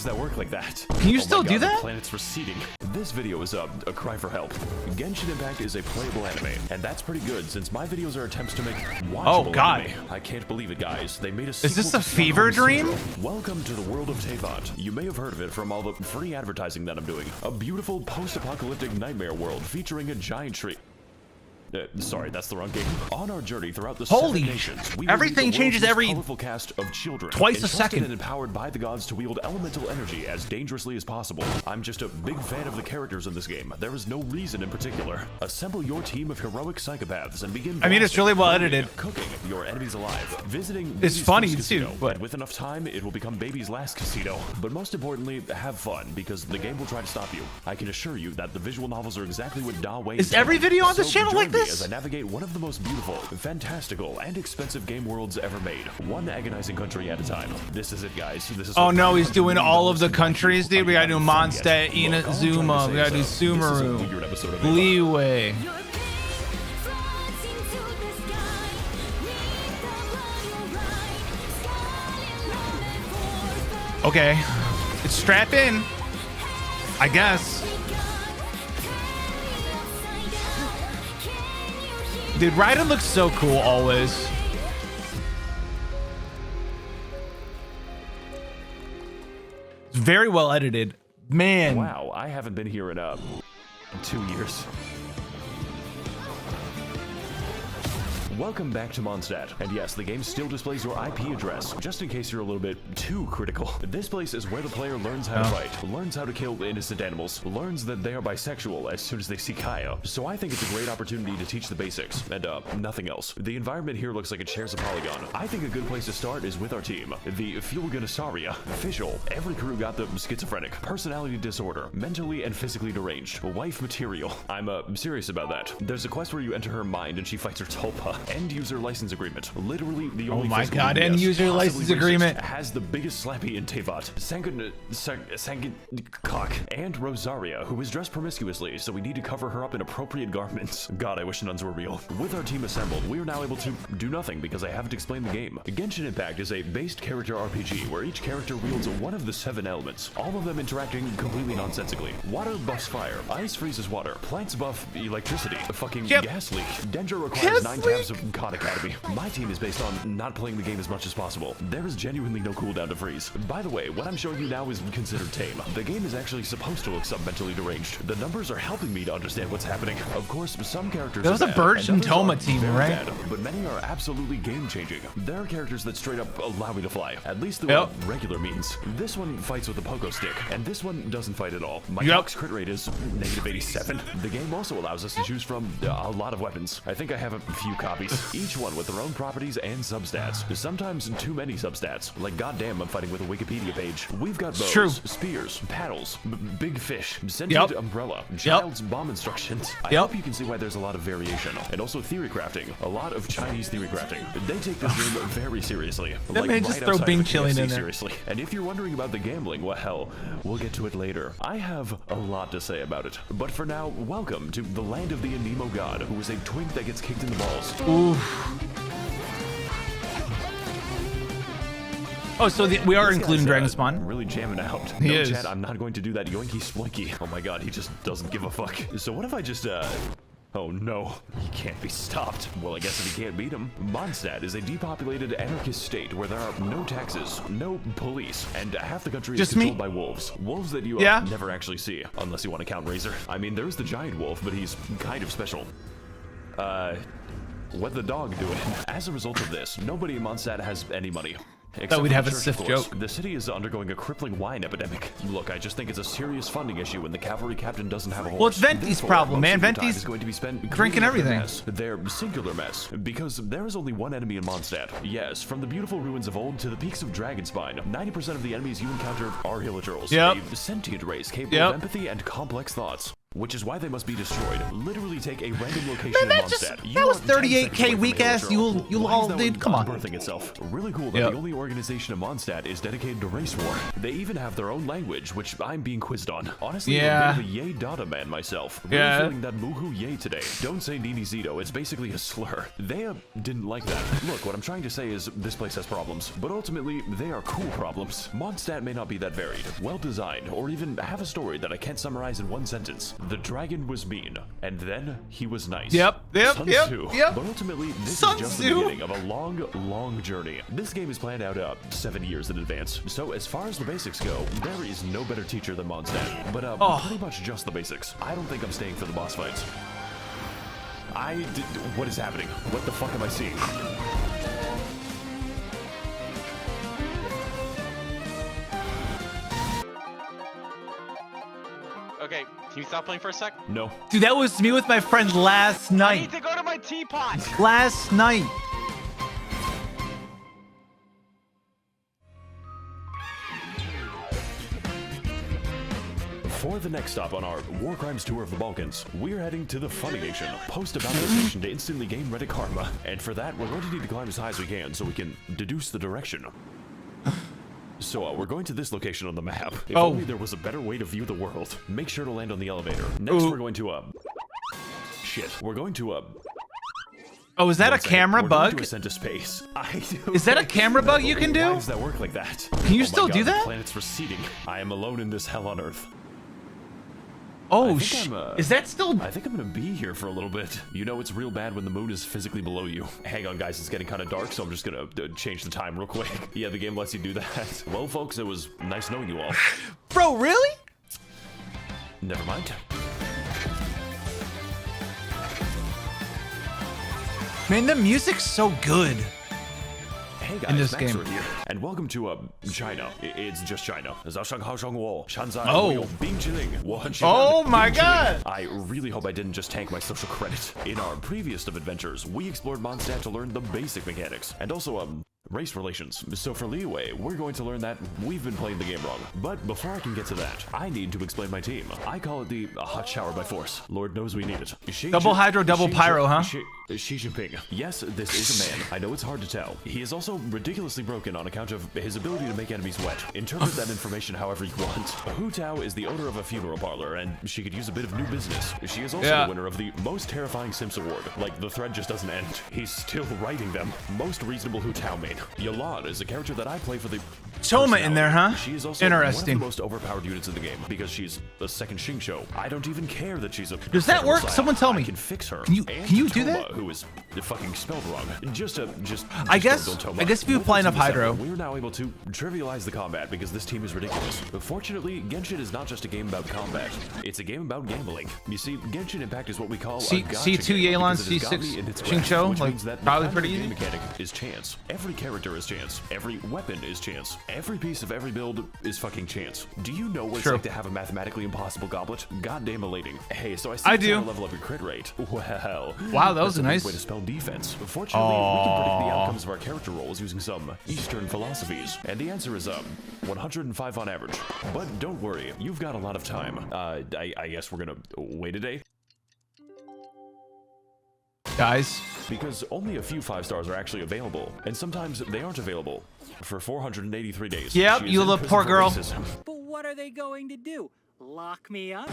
that work like that? Can you Oh still my do God, that? The planet's receding. This video is a cry for help. Genshin Impact is a playable anime, and that's pretty good since my videos are attempts to make watchable anime. I can't believe it, guys. They made a sequel. Is this a to fever dream? Welcome to the world of Teyvat. You may have heard of it from all the free advertising that I'm doing. A beautiful post-apocalyptic nightmare world featuring a giant tree. Sorry, that's the wrong game. On our journey throughout the Holy seven nations, we everything changes every colorful cast of children, twice a second, and empowered by the gods to wield elemental energy as dangerously as possible. I'm just a big fan of the characters in this game. There is no reason in particular. Assemble your team of heroic psychopaths and begin. I mean, it's really well edited. Cooking your enemies alive. Visiting. It's funny casino, too, but with enough time, it will become baby's last casino. But most importantly, have fun because the game will try to stop you. I can assure you that the visual novels are exactly what Da Wei is every video on this channel like this? As I navigate one of the most beautiful, fantastical, and expensive game worlds ever made, one agonizing country at a time. This is it, guys. This is. Oh no, he's doing all of the countries, dude. We gotta do Monstadt, Inazuma, we gotta do Sumeru, Liyue. Okay, it's strap in, I guess. Dude, Raiden looks so cool always. It's very well edited. Man. Wow, I haven't been here in 2 years. Welcome back to Monstadt, and yes, the game still displays your IP address, just in case you're a little bit too critical. This place is where the player learns how to fight, learns how to kill innocent animals, learns that they are bisexual as soon as they see Kaya. So I think it's a great opportunity to teach the basics, and nothing else. The environment here looks like it shares a polygon. I think a good place to start is with our team, the Fuelgunasaria. Official, every crew got the schizophrenic, personality disorder, mentally and physically deranged, wife material. I'm serious about that. There's a quest where you enter her mind and she fights her tulpa. End user license agreement. Literally the only. Oh my god, end user license agreement has the biggest slappy in Teyvat. Sangan cock and Rosaria, who is dressed promiscuously, so we need to cover her up in appropriate garments. God, I wish nuns were real. With our team assembled, we are now able to do nothing because I haven't explained the game. Genshin Impact is a based character RPG where each character wields one of the 7 elements, all of them interacting completely nonsensically. Water buffs fire, ice freezes water, plants buff electricity, a fucking gas leak. Dendra requires 9 tabs of God Academy. My team is based on not playing the game as much as possible. There is genuinely no cooldown to freeze. By the way, what I'm showing you now is considered tame. The game is actually supposed to look sub-mentally deranged. The numbers are helping me to understand what's happening. Of course, some characters That was a Birch and Toma team, right? Bad, but many are absolutely game-changing. There are characters that straight up allow me to fly, at least through regular means. This one fights with a pogo stick, and this one doesn't fight at all. My Cox crit rate is -87. The game also allows us to choose from a lot of weapons. I think I have a few copies. Each one with their own properties and substats. Sometimes too many substats. Like goddamn, I'm fighting with a Wikipedia page. We've got bows, spears, paddles, big fish, sentient umbrella, child's bomb instructions. I hope you can see why there's a lot of variation. And also theory crafting. A lot of Chinese theory crafting. They take this game very seriously. That may just throw Bing Chilling in there. Seriously. And if you're wondering about the gambling, well, hell, we'll get to it later. I have a lot to say about it. But for now, welcome to the land of the Anemo god, who is a twink that gets kicked in the balls. Oof. Oh, so we are including Dragon Spawn. Really jamming out. He is. Chat, I'm not going to do that yoinky splinky. Oh my god, he just doesn't give a fuck. So what if I just, oh no, he can't be stopped. Well, I guess if he can't beat him. Mondstadt is a depopulated anarchist state where there are no taxes, no police, and half the country is controlled by wolves. Wolves that you never actually see, unless you want to count Razor. I mean, there's the giant wolf, but he's kind of special. What the dog doing? As a result of this, nobody in Mondstadt has any money. Thought we'd have a Sif joke. The city is undergoing a crippling wine epidemic. Look, I just think it's a serious funding issue when the cavalry captain doesn't have a horse. Well, it's Venti's problem, man. Venti's is going to be spent drinking everything. Their singular mess, because there is only one enemy in Mondstadt. Yes, from the beautiful ruins of old to the peaks of Dragonspine, 90% of the enemies you encounter are hilichurls, a sentient race capable of empathy and complex thoughts. which is why they must be destroyed. Literally take a random location Man, in that Monstadt. that was are 10 seconds 38K away from weak the ass. Halo You Why all is that dude, one come on. birthing itself? Really cool that Yep. the only organization in Mondstadt is dedicated to race war. They even have their own language, which I'm being quizzed on. Honestly, Yeah. I'm a bit of a yay data man myself. Really Yeah. feeling that moohoo yay today. Don't say Nini Zito, it's basically a slur. They didn't like that. Look, what I'm trying to say is this place has problems, but ultimately they are cool problems. Mondstadt may not be that varied, well designed, or even have a story that I can't summarize in one sentence. The dragon was mean, and then he was nice. Yep. Sun Tzu. But ultimately, this Sun is just Tzu. the beginning of a long, long journey. This game is planned out 7 years in advance. So as far as the basics go, there is no better teacher than Monstadt. But pretty much just the basics. I don't think I'm staying for the boss fights. What is happening? What the fuck am I seeing? Okay, can you stop playing for a sec? No. Dude, that was me with my friend last I night. need to go to my teapot. Last night. For the next stop on our War Crimes tour of the Balkans, we're heading to the Funny Nation. Post about location to instantly gain Reddit karma. And for that, we're going to need to climb as high as we can so we can deduce the direction. So we're going to this location on the map. If only there was a better way to view the world. Make sure to land on the elevator. Next, we're going to shit. We're going to Oh, is that a one second. camera We're going to bug? ascend to space. Is that a camera bug you can do? Why does that work like that? Can you Oh my still God, do that? The planet's receding. I am alone in this hell on Earth. Oh, I think I'm, is that still? I think I'm gonna be here for a little bit. You know, it's real bad when the moon is physically below you. Hang on, guys, it's getting kind of dark, so I'm just gonna change the time real quick. Yeah, the game lets you do that. Well, folks, it was nice knowing you all. Bro, really? Never mind. Man, the music's so good. Hey guys, in this Max0r game. here, and welcome to China. It's just China. Oh my God! I really hope I didn't just tank my social credit. In our previous of adventures, we explored Monstadt to learn the basic mechanics, and also race relations. So for Liyue, we're going to learn that we've been playing the game wrong. But before I can get to that, I need to explain my team. I call it the hot shower by force. Lord knows we need it. Double hydro, double pyro, huh? Xi Jinping. Yes, this is a man. I know it's hard to tell. He is also ridiculously broken on account of his ability to make enemies wet. Interpret that information however you want. Hu Tao is the owner of a funeral parlor, and she could use a bit of new business. She is also the winner of the most terrifying Sims award. Like, the thread just doesn't end. He's still writing them. Most reasonable Hu Tao made. Yolande is a character that I play for the Toma in there, huh? She is also Interesting. one of the most overpowered units in the game because she's a second Xingqiu. I don't even care that she's a. Does that work? Someone tell me. I can fix her. Can you do Toma, that? Who is fucking spelled wrong? I guess if you apply enough hydro. We're now able to trivialize the combat because this team is ridiculous. Fortunately, Genshin is not just a game about combat. It's a game about gambling. You see, Genshin Impact is what we call C2 Yelan, C6 Xingqiu, like probably pretty easy. Mechanic is chance. Every character is chance. Every weapon is chance. Every piece of every build is fucking chance. Do you know what it's like to have a mathematically impossible goblet? Goddamn elating. Hey, so I do. Level up your crit rate. Well, wow, that was a nice way to spell defense. Fortunately, we can predict the outcomes of our character roles using some Eastern philosophies, and the answer is 105 on average. But don't worry, you've got a lot of time. I guess we're gonna wait a day. Guys, because only a few 5 stars are actually available, and sometimes they aren't available for 483 days. Yep, you little poor girl. But what are they going to do? Lock me up?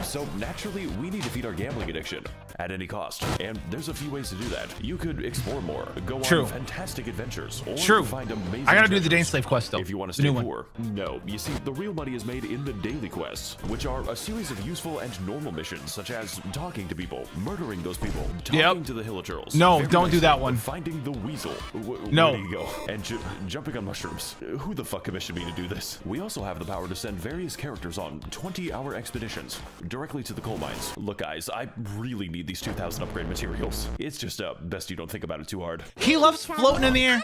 So naturally, we need to feed our gambling addiction at any cost, and there's a few ways to do that. You could explore more, go on fantastic adventures, or find amazing I gotta do the treasures. Dane Slave quest though. If you want to stay poor. No, you see, the real money is made in the daily quests, which are a series of useful and normal missions, such as talking to people, murdering those people, talking to the Hillagers. No, don't do that one. Finding the weasel. No. Where do you go? And jumping on mushrooms. Who the fuck commissioned me to do this? We also have the power to send various characters on 20-hour expeditions directly to the coal mines. Look, guys, I really need these 2,000 upgrade materials. It's just best you don't think about it too hard. He loves floating in the air.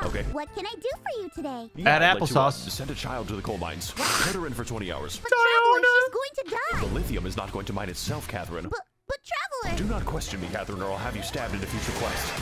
Okay. What can I do for you today? Yeah, Add applesauce. Send a child to the coal mines. Put her in for 20 hours. But Traveler, she's going to die. The lithium is not going to mine itself, Catherine. But Traveler. Do not question me, Catherine, or I'll have you stabbed in a future quest.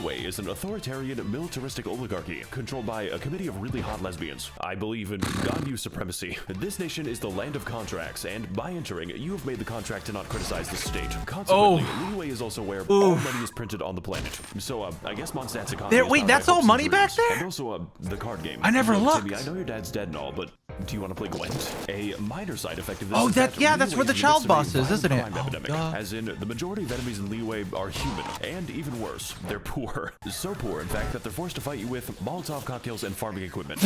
Liyue is an authoritarian, militaristic oligarchy controlled by a committee of really hot lesbians. I believe in God-use supremacy. This nation is the land of contracts, and by entering, you have made the contract to not criticize the state. Consequently, Liyue is also where all money is printed on the planet. So, I guess Monstad's economy is Wait, not that's my all hopes money and back dreams. there? And also, the card game. I never Look, looked. Timmy, I know your dad's dead and all, but do you want to play Gwent? A minor side effect of this Oh, is that's Liyue where the is in child midst of a boss is, violent isn't it? crime Oh, epidemic. duh. As in, the majority of enemies in Liyue are human, and even worse, they're poor. So poor, in fact, that they're forced to fight you with Molotov cocktails and farming equipment.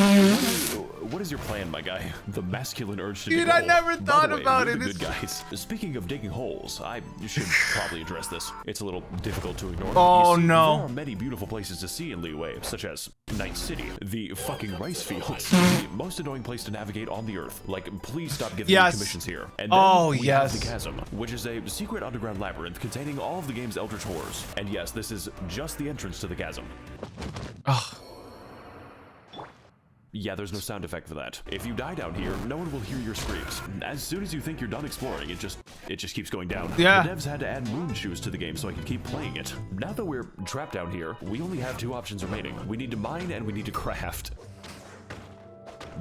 What is your plan, my guy? The masculine urge to dig Dude, a I hole. never By thought the way, about we're it. the good guys. Speaking of digging holes, I should probably address this. It's a little difficult to ignore. Oh, You see, no. There are many beautiful places to see in Liyue, such as Night City, the fucking rice fields, the most annoying place to navigate on the earth. Like, please stop giving me commissions here. And then we have the Chasm, which is a secret underground labyrinth containing all of the game's eldritch horrors. And yes, this is just the entrance to the Chasm. Yeah, there's no sound effect for that. If you die down here, no one will hear your screams. As soon as you think you're done exploring, it just keeps going down. Yeah. The devs had to add moon shoes to the game so I could keep playing it. Now that we're trapped down here, we only have 2 options remaining. We need to mine and we need to craft.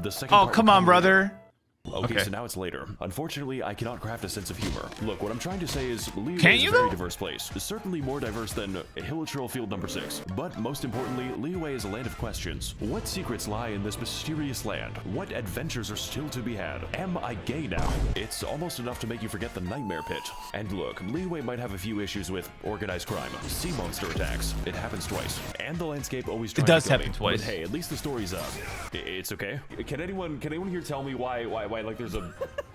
The second part come will on, come brother. later. Okay, so now it's later. Unfortunately, I cannot craft a sense of humor. Look, what I'm trying to say is Liyue Can't is you a very though? diverse place. Certainly more diverse than Hilichurl Field number 6. But most importantly, Liyue is a land of questions. What secrets lie in this mysterious land? What adventures are still to be had? Am I gay now? It's almost enough to make you forget the nightmare pit. And look, Liyue might have a few issues with organized crime, sea monster attacks. It happens twice. And the landscape always tries does to kill happen me. twice. But hey, at least the story's up. It's okay. Can anyone here tell me why like there's a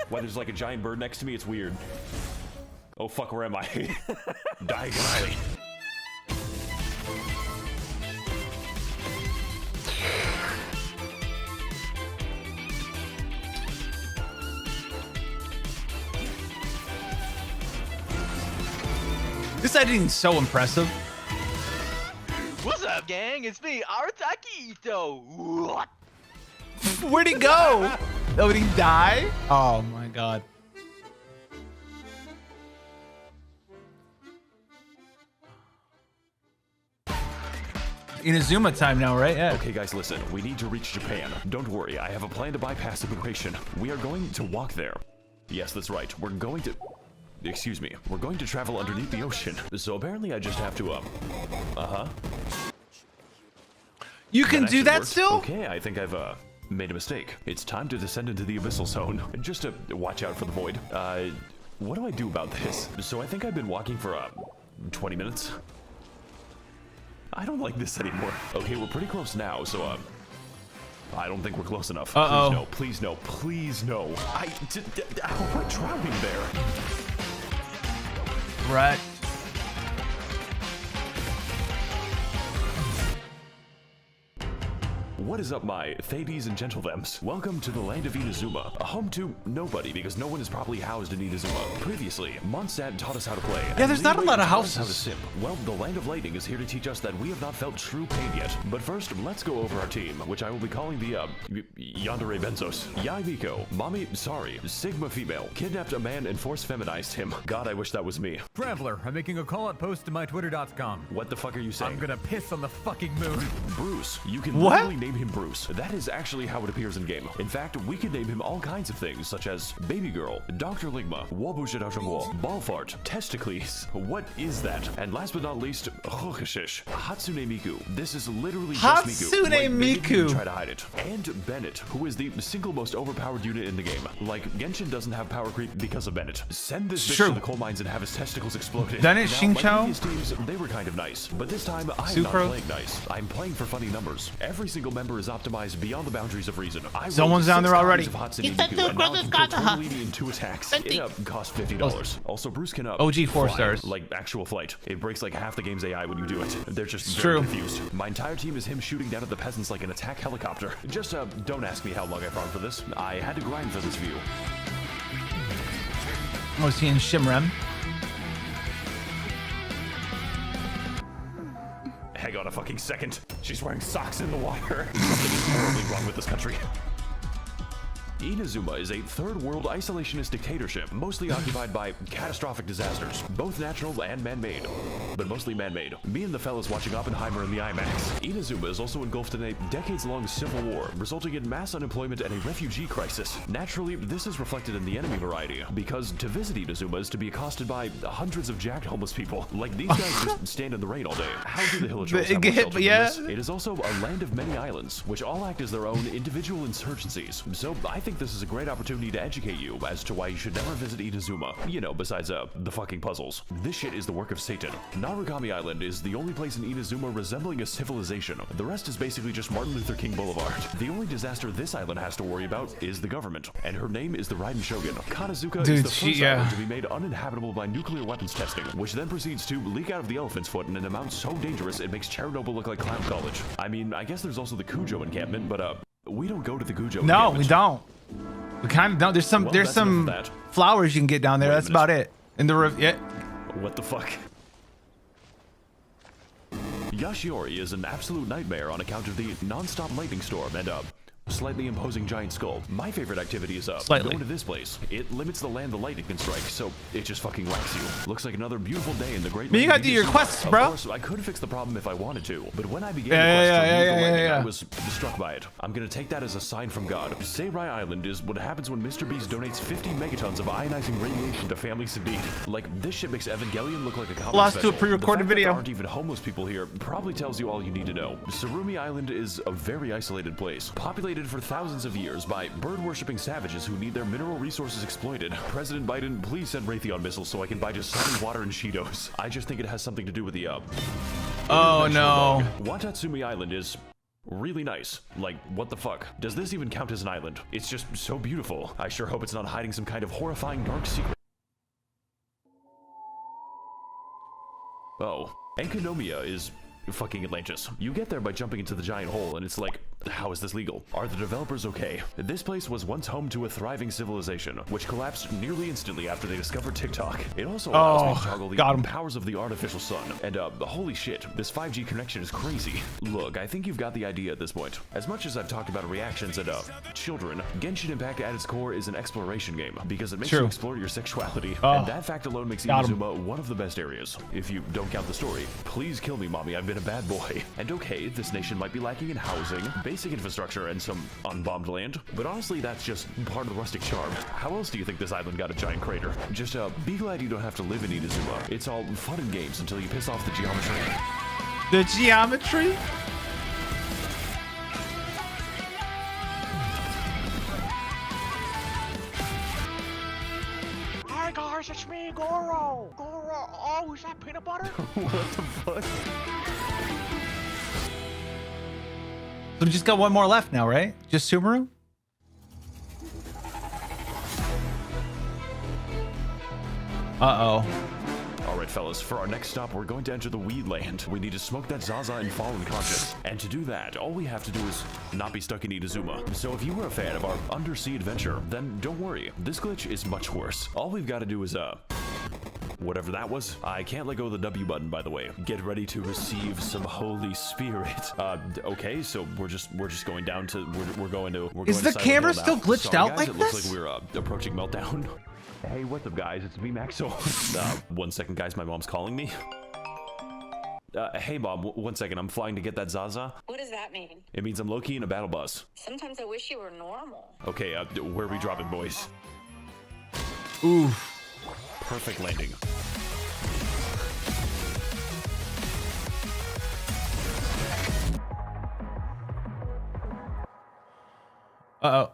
why there's like a giant bird next to me? It's weird. Oh fuck, where am I? Diagonally. This editing's so impressive. What's up, gang? It's me, Artakito. What? Where'd he go? Oh, did he die? Oh my god. Inazuma time now, right? Yeah. Okay, guys, listen. We need to reach Japan. Don't worry, I have a plan to bypass immigration. We are going to walk there. Yes, that's right. We're going to... Excuse me. We're going to travel underneath the ocean. So apparently I just have to, You can do actually that worked. still? Okay, I think I've, made a mistake. It's time to descend into the abyssal zone. Just to watch out for the void. What do I do about this? So I think I've been walking for, 20 minutes. I don't like this anymore. Okay, we're pretty close now, so, I don't think we're close enough. Uh-oh. Please no, please no, please no. How am I drowning there? Right. What is up, my Thades and Gentlethems? Welcome to the land of Inazuma, a home to nobody because no one is properly housed in Inazuma. Previously, Monstadt taught us how to play. Yeah, there's not a lot of taught us houses. How to simp. Well, the land of lightning is here to teach us that we have not felt true pain yet. But first, let's go over our team, which I will be calling the, Yandere Benzos. Yai Miko, Max0r, Sigma female, kidnapped a man and force feminized him. God, I wish that was me. Traveler, I'm making a call-out post to my twitter.com. What the fuck are you saying? I'm gonna piss on the fucking moon. Bruce. You can What? literally name him Bruce. That is actually how it appears in game. In fact, we could name him all kinds of things, such as Baby Girl, Dr. Ligma, Wabushidajanguo, Ballfart, Testicles. What is that? And last but not least, Hatsune Miku. This is literally just Miku. Hatsune Like, they didn't even Miku. try to hide it. And Bennett, who is the single most overpowered unit in the game. Like, Genshin doesn't have power creep because of Bennett. Send this bitch True. to the coal mines and have his testicles exploded. Bennett, Now, Xing my Chao? previous teams, they were kind of nice, but this time I'm not Sucro? playing nice. I'm playing for funny numbers. Every single member is optimized beyond the boundaries of reason. I rolled Someone's down 6 there already. copies of Hatsune He said Miku, to and now I Brothers can kill Gata. totally in 2 attacks. It costs $50. Also, Bruce can OG 4 fly, stars. like actual flight. It breaks like half the game's AI when you do it. They're just It's very true. confused. My entire team is him shooting down at the peasants like an attack helicopter. Just don't ask me how long I farmed for this. I had to grind for this view. Was he in Shimrem? Hang on a fucking second. She's wearing socks in the water. Something is horribly wrong with this country. Inazuma is a third world isolationist dictatorship, mostly occupied by catastrophic disasters, both natural and man-made, but mostly man-made. Me and the fellas watching Oppenheimer in the IMAX. Inazuma is also engulfed in a decades-long civil war, resulting in mass unemployment and a refugee crisis. Naturally, this is reflected in the enemy variety, because to visit Inazuma is to be accosted by hundreds of jacked homeless people. Like, these guys just stand in the rain all day. How do the Hillagers have more shelter than this? It is also a land of many islands, which all act as their own individual insurgencies. So I think this is a great opportunity to educate you as to why you should never visit Inazuma. You know, besides the fucking puzzles. This shit is the work of Satan. Narukami Island is the only place in Inazuma resembling a civilization. The rest is basically just Martin Luther King Boulevard. The only disaster this island has to worry about is the government, and her name is the Raiden Shogun. Kanazuka is the first island to be made uninhabitable by nuclear weapons testing, which then proceeds to leak out of the elephant's foot in an amount so dangerous it makes Chernobyl look like clown college. I mean, I guess there's also the Kujo encampment, but we don't go to the Kujo encampment. No, we don't. We kind of don't. There's some flowers you can get down there. That's about it. In the roof, yeah. What the fuck? Yashiori is an absolute nightmare on account of the non-stop lightning storm and slightly imposing giant skull. My favorite activity is going to this place. It limits the land the lightning can strike, so it just fucking whacks you. Looks like another beautiful day in the great land. You gotta do your quests, bro. Of course, I could fix the problem if I wanted to, but when I began the quest to leave the lightning, I was struck by it. I'm gonna take that as a sign from God. Seirai Island is what happens when Mr. Beast donates 50 megatons of ionizing radiation to families in need. Like, this shit makes Evangelion look like a comedy Lost special. to a pre-recorded video. There aren't even homeless people here probably tells you all you need to know. Surumi Island is a very isolated place, populated for thousands of years by bird-worshipping savages who need their mineral resources exploited. President Biden, please send Raytheon missiles so I can buy just sunny water and Cheetos. I just think it has something to do with the oh no. Watatsumi Island is really nice. Like, what the fuck? Does this even count as an island? It's just so beautiful. I sure hope it's not hiding some kind of horrifying dark secret. Oh, Enkanomiya is fucking Atlantis. You get there by jumping into the giant hole, and it's like, how is this legal? Are the developers okay? This place was once home to a thriving civilization, which collapsed nearly instantly after they discovered TikTok. It also allows me to toggle the powers of the artificial sun. And holy shit, this 5G connection is crazy. Look, I think you've got the idea at this point. As much as I've talked about reactions and children, Genshin Impact at its core is an exploration game, because it makes you explore your sexuality. And that fact alone makes Inazuma one of the best areas. If you don't count the story. Please kill me, mommy, I've been a bad boy. And okay, this nation might be lacking in housing, basic infrastructure, and some unbombed land, but honestly, that's just part of the rustic charm. How else do you think this island got a giant crater? Just be glad you don't have to live in Inazuma. It's all fun and games until you piss off the geometry. The geometry? Hi guys, it's me, Goro. Oh, is that peanut butter? What the fuck? So we just got one more left now, right? Just Sumeru? Uh-oh. Alright fellas, for our next stop, we're going to enter the Weed Land. We need to smoke that Zaza and fall unconscious. And to do that, all we have to do is not be stuck in Inazuma. So if you were a fan of our undersea adventure, then don't worry. This glitch is much worse. All we've got to do is, whatever that was. I can't let go of the W button, by the way. Get ready to receive some Holy Spirit. Okay, so we're just going down to we're going to Is the camera still glitched out like this? It looks like we're approaching meltdown. Hey, what's up, guys? It's me, Max0r. 1 second, guys. My mom's calling me. Hey, Mom. 1 second. I'm flying to get that Zaza. What does that mean? It means I'm low-key in a battle bus. Sometimes I wish you were normal. Okay, where are we dropping, boys? Oof. Perfect landing. Uh-oh.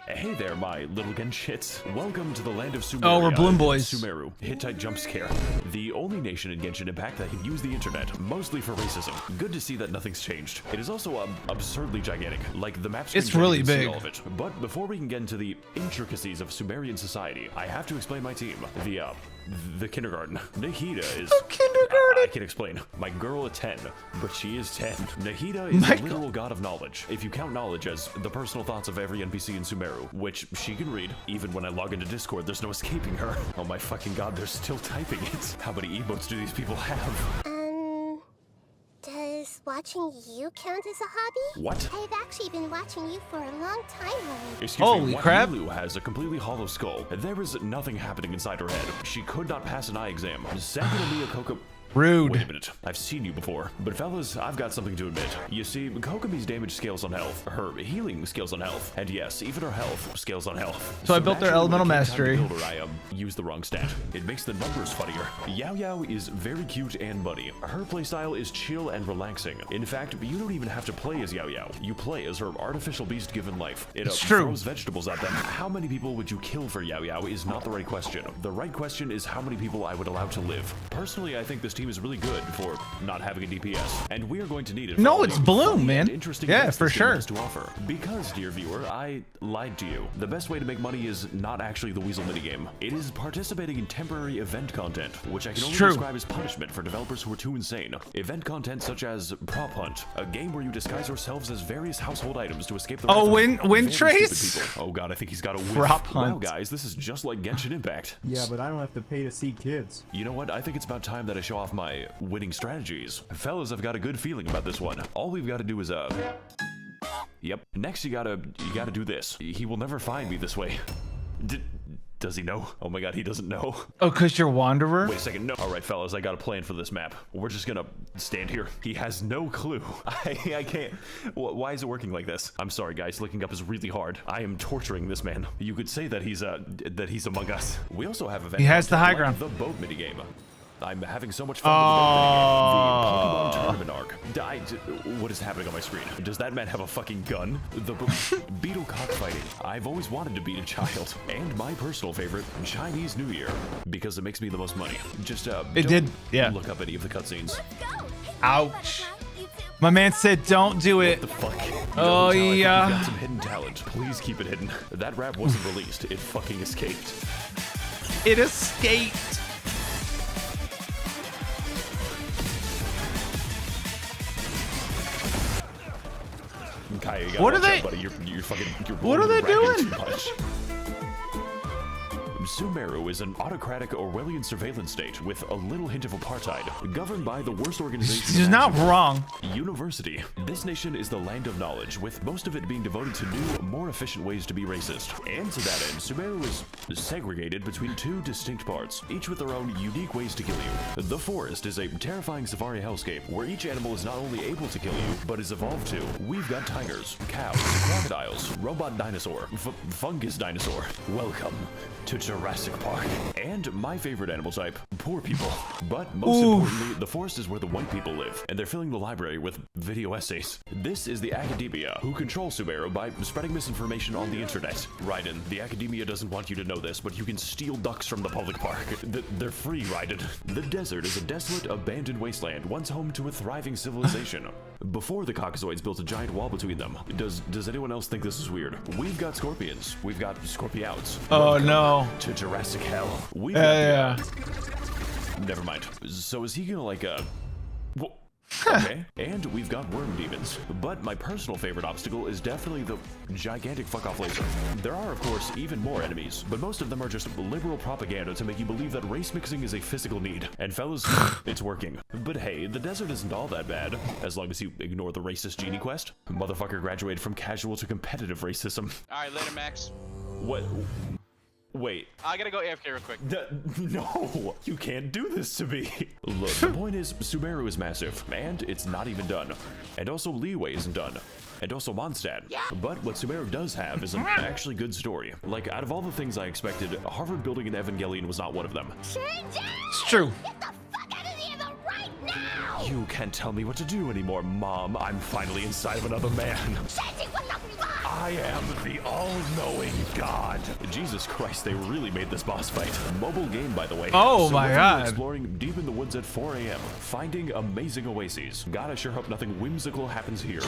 Hey there, my little Genshits. Welcome to the land of Sumeru. Oh, we're Bloom Boys. Sumeru. Hittite jump scare. The only nation in Genshin Impact that can use the internet, mostly for racism. Good to see that nothing's changed. It is also absurdly gigantic. Like, the map it's really big. All of it. But before we can get into the intricacies of Sumerian society, I have to explain my team. The kindergarten. Nahida is... The kindergarten! I can explain. My girl at 10, but she is 10. Nahida is the literal god of knowledge. If you count knowledge as the personal thoughts of every NPC in Sumeru, which she can read. Even when I log into Discord, there's no escaping her. Oh my fucking god, they're still typing it. How many emotes do these people have? Does watching you count as a hobby? What? I've actually been watching you for a long time, Lily. Excuse Holy me, crap. Liyue has a completely hollow skull. There is nothing happening inside her head. She could not pass an eye exam. Sanguinea Coco... Rude. Wait a minute, I've seen you before. But fellas, I've got something to admit. You see, Kokomi's damage scales on health, her healing scales on health, and yes, even her health scales on health. So I built their naturally, when elemental it came time to mastery. build her, I used the wrong stat. It makes the numbers funnier. Yao Yao is very cute and muddy. Her playstyle is chill and relaxing. In fact, you don't even have to play as Yao Yao. You play as her artificial beast given life. It It's true. throws vegetables at them. How many people would you kill for Yao Yao is not the right question. The right question is how many people I would allow to live. Personally, I think this team is really good for not having a DPS, and we are going to need it. No, for it's all the Bloom, funny man. and interesting Yeah, events for this game sure. has to offer. Because, dear viewer, I lied to you. The best way to make money is not actually the Weasel minigame. It is participating in temporary event content, which I can only true. describe as punishment for developers who are too insane. Event content such as Prop Hunt, a game where you disguise yourselves as various household items to escape the Oh, wrath of Wind very Trace? stupid people. Oh god, I think he's got a whiff. Prop Wow, Hunt. guys, this is just like Genshin Impact. Yeah, but I don't have to pay to see kids. You know what? I think it's about time that I show off my winning strategies. Fellas, I've got a good feeling about this one. All we've got to do is, Yep. Next, you gotta do this. He will never find me this way. Does he know? Oh my god, he doesn't know. Oh, cause you're Wanderer? Wait a second, no. All right, fellas, I got a plan for this map. We're just gonna stand here. He has no clue. I can't. Why is it working like this? I'm sorry, guys. Looking up is really hard. I am torturing this man. You could say that he's among us. We also have event. He has the high like ground. The boat minigame. I'm having so much fun with the boat minigame. The Pokemon tournament arc. What is happening on my screen? Does that man have a fucking gun? The beetle cockfighting. I've always wanted to beat a child. And my personal favorite, Chinese New Year. Because it makes me the most money. Just, It did, yeah. Look up any of the cutscenes. Ouch. My man said don't do it. The fuck? Oh, Yo, Tao, I think yeah. you've got some hidden talent. Please keep it hidden. That rap wasn't released. It fucking escaped. It escaped. Kai, you gotta What are watch they- out, buddy. You're What are they rapping doing? too much. Sumeru is an autocratic Orwellian surveillance state with a little hint of apartheid, governed by the worst organization. He's not wrong. University. This nation is the land of knowledge, with most of it being devoted to new, more efficient ways to be racist. And to that end, Sumeru is segregated between two distinct parts, each with their own unique ways to kill you. The forest is a terrifying safari hellscape, where each animal is not only able to kill you, but is evolved to. We've got tigers, cows, crocodiles, robot dinosaur, fungus dinosaur. Welcome to Jurassic Park. And my favorite animal type, poor people. But most importantly, the forest is where the white people live, and they're filling the library with video essays. This is the academia, who control Sumeru by spreading misinformation on the internet. Raiden, the academia doesn't want you to know this, but you can steal ducks from the public park. They're free, Raiden. The desert is a desolate, abandoned wasteland, once home to a thriving civilization. Before the Caucasoids built a giant wall between them. Does anyone else think this is weird? We've got scorpions. We've got scorpiouts. Oh Welcome no. to Jurassic Hell. We've Yeah. Never mind. So is he gonna like okay. And we've got worm demons. But my personal favorite obstacle is definitely the gigantic fuck-off laser. There are, of course, even more enemies, but most of them are just liberal propaganda to make you believe that race mixing is a physical need. And fellas, it's working. But hey, the desert isn't all that bad, as long as you ignore the racist genie quest. Motherfucker graduated from casual to competitive racism. Alright, later, Max. What? Wait. I gotta go AFK real quick. No, you can't do this to me. Look, the point is, Sumeru is massive, and it's not even done. And also, Liyue isn't done. And also Monstadt. But what Sumeru does have is an actually good story. Like, out of all the things I expected, Harvard building an Evangelion was not one of them. It's true. Get the fuck out of here right now! You can't tell me what to do anymore, Mom. I'm finally inside of another man. Shinji, what the fuck? I am the all-knowing God. Jesus Christ, they really made this boss fight. Mobile game, by the way. Oh So my we're God. exploring deep in the woods at 4 a.m., finding amazing oases. God, I sure hope nothing whimsical happens here.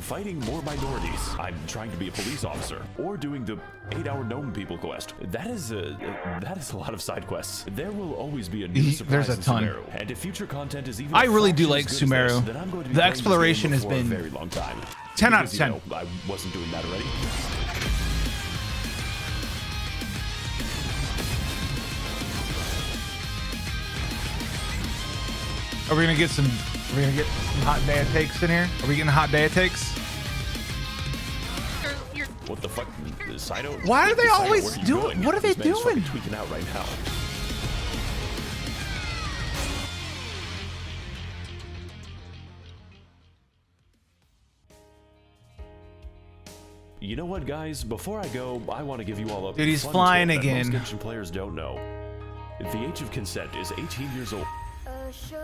Fighting more minorities. I'm trying to be a police officer, or doing the 8-hour gnome people quest. That is a lot of side quests. There will always be a new surprise There's a in ton. Sumeru, and if future content is even I really do fraction like as good as Sumeru. this, then I'm going to be The playing this game exploration has for a been very long time. 10 out of Because, 10. you know, I wasn't doing that already. Are we gonna get some? We're we gonna get some hot dad takes in here? Are we getting hot dad takes? What the fuck? Saito? Why are they Saito, always where are you doing- going? what are they This man's fucking doing? tweaking out right now. You know what, guys? Before I go, I want to give you all a Dude, he's fun flying tip that again. most Genshin players don't know. The age of consent is 18 years old. Sure.